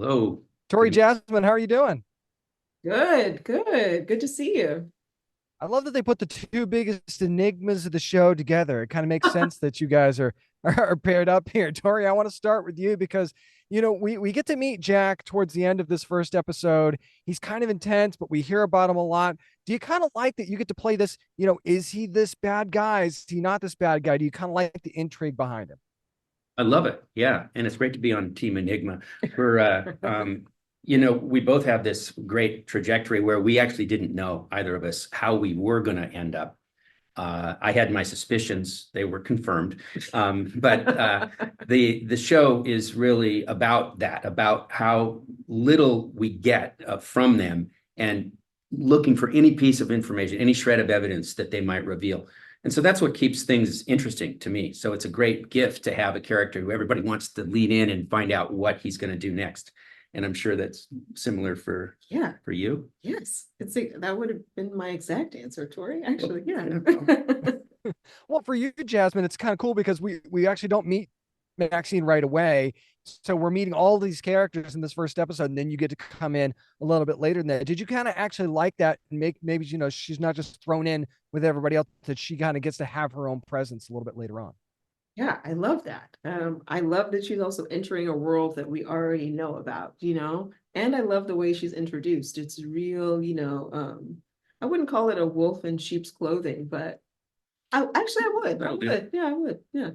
Hello. Torrey, Jasmine, how are you doing? Good, good. Good to see you. I love that they put the two biggest enigmas of the show together. It kind of makes sense that you guys are are paired up here. Torrey, I want to start with you because we get to meet Jack towards the end of this first episode. He's kind of intense, but we hear about him a lot. Do you kind of like that you get to play this? Is he this bad guy? Is he not this bad guy? Do you kind of like the intrigue behind him? I love it. Yeah. And it's great to be on Team Enigma. We're, we both have this great trajectory where we actually didn't know, either of us, how we were going to end up. I had my suspicions; they were confirmed. But the show is really about that, about how little we get from them, and looking for any piece of information, any shred of evidence that they might reveal. And so that's what keeps things interesting to me. So it's a great gift to have a character who everybody wants to lean in and find out what he's going to do next. And I'm sure that's similar for Yeah, you. yes. That would have been my exact answer, Tori. Actually, yeah. Well, for you, Jasmine, it's kind of cool because we actually don't meet Maxine right away. So we're meeting all these characters in this first episode, and then you get to come in a little bit later than that. Did you kind of actually like that and make maybe she's not just thrown in with everybody else, that she kind of gets to have her own presence a little bit later on? Yeah, I love that. I love that she's also entering a world that we already know about, and I love the way she's introduced. It's real, I wouldn't call it a wolf in sheep's clothing, but I would. I That'll do. would. Yeah, I would. Yeah.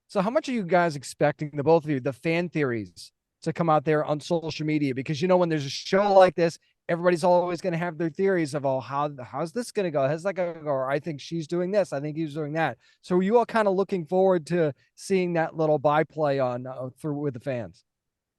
So how much are you guys expecting, the both of you, the fan theories to come out there on social media? Because when there's a show like this, everybody's always going to have their theories of, oh, how's this going to go? How's that going to go? Or I think she's doing this. I think he's doing that. So are you all kind of looking forward to seeing that little byplay on through with the fans?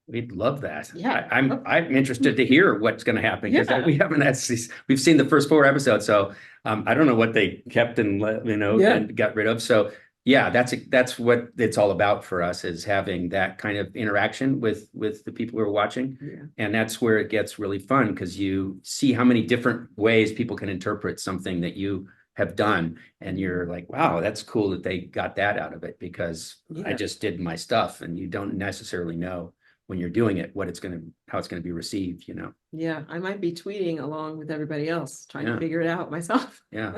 We'd love that. Yeah. I'm interested to hear what's going to happen, because Yeah. we haven't had we've seen the first 4 episodes, so I don't know what they kept and Yeah. and got rid of. So yeah, that's what it's all about for us, is having that kind of interaction with the people who are watching. Yeah. And that's where it gets really fun, because you see how many different ways people can interpret something that you have done, and you're like, wow, that's cool that they got that out of it, because I Yeah. just did my stuff, and you don't necessarily know when you're doing it how it's going to be received. Yeah, I might be tweeting along with everybody else, trying Yeah. to figure it out myself. Yeah.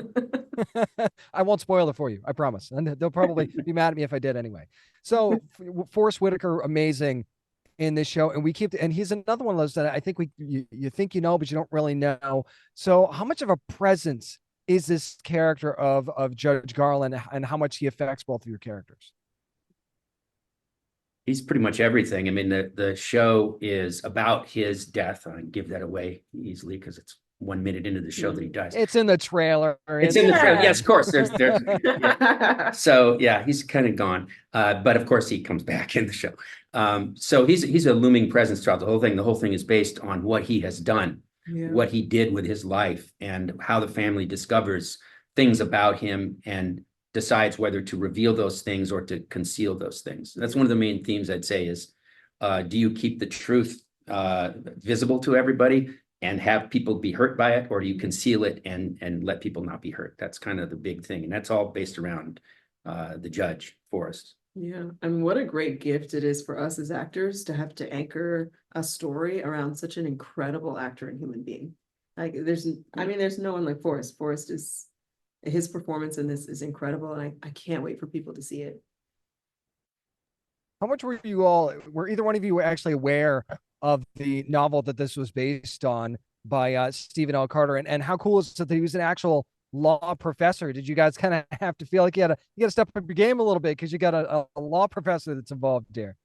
I won't spoil it for you, I promise. And they'll probably be mad at me if I did anyway. So Forrest Whitaker, amazing in this show, and he's another one of those that I think you think but you don't really know. So how much of a presence is this character of Judge Garland, and how much he affects both of your characters? He's pretty much everything. I mean, the show is about his death. I can give that away easily because it's 1 minute into the show that he dies. It's in the trailer. It's in the trailer. Yes, of course. There's Yeah. So yeah, he's kind of gone. But of course he comes back in the show. So he's a looming presence throughout the whole thing. The whole thing is based on what he has done, what he did with his life, and how the family discovers things about him and decides whether to reveal those things or to conceal those things. That's one of the main themes, I'd say, is do you keep the truth visible to everybody and have people be hurt by it, or do you conceal it and let people not be hurt? That's kind of the big thing. And that's all based around the judge, Forrest. Yeah, and what a great gift it is for us as actors to have to anchor a story around such an incredible actor and human being. Like there's no one like Forrest. His performance in this is incredible, and I can't wait for people to see it. How much were either one of you actually aware of the novel that this was based on by Stephen L. Carter? And how cool is it that he was an actual law professor? Did you guys kind of have to feel like you got to step up your game a little bit because you got a law professor that's involved here?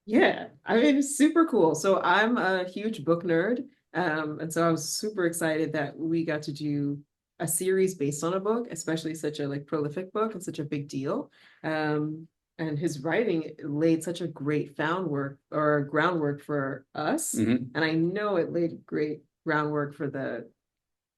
Yeah, it's super cool. So I'm a huge book nerd. And so I was super excited that we got to do a series based on a book, especially such a prolific book and such a big deal. And his writing laid such a great groundwork for us. Mm-hmm. And I know it laid great groundwork for the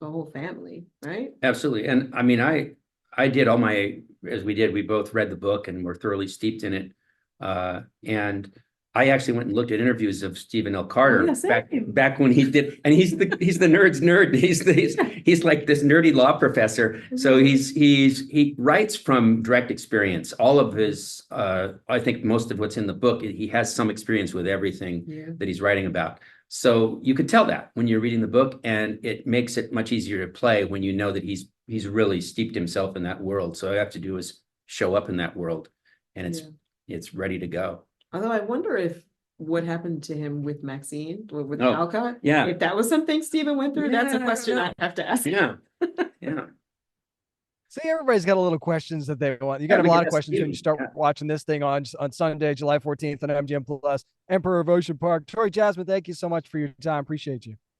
whole family, right? Absolutely. And I mean, I did all my, as we both read the book and were thoroughly steeped in it. And I actually went and looked at interviews of Stephen L. Carter yeah, same. back when he did, and he's the nerd's nerd. He's like this nerdy law professor. So he writes from direct experience. All of his, I think most of what's in the book, he has some experience with everything that he's writing about. So you could tell that when you're reading the book, and it makes it much easier to play when you know that he's really steeped himself in that world. So all you have to do is show up in that world, and it's ready to go. Although I wonder if what happened to him with Maxine, or with Talcott, yeah, if that was something Stephen went through, that's a question I have to ask. Yeah. See, everybody's got a little questions that they want. You got a lot of questions when you start watching this thing on Sunday, July 14th on MGM Plus, Emperor of Ocean Park. Torrey, Jasmine, thank you so much for your time. Appreciate you.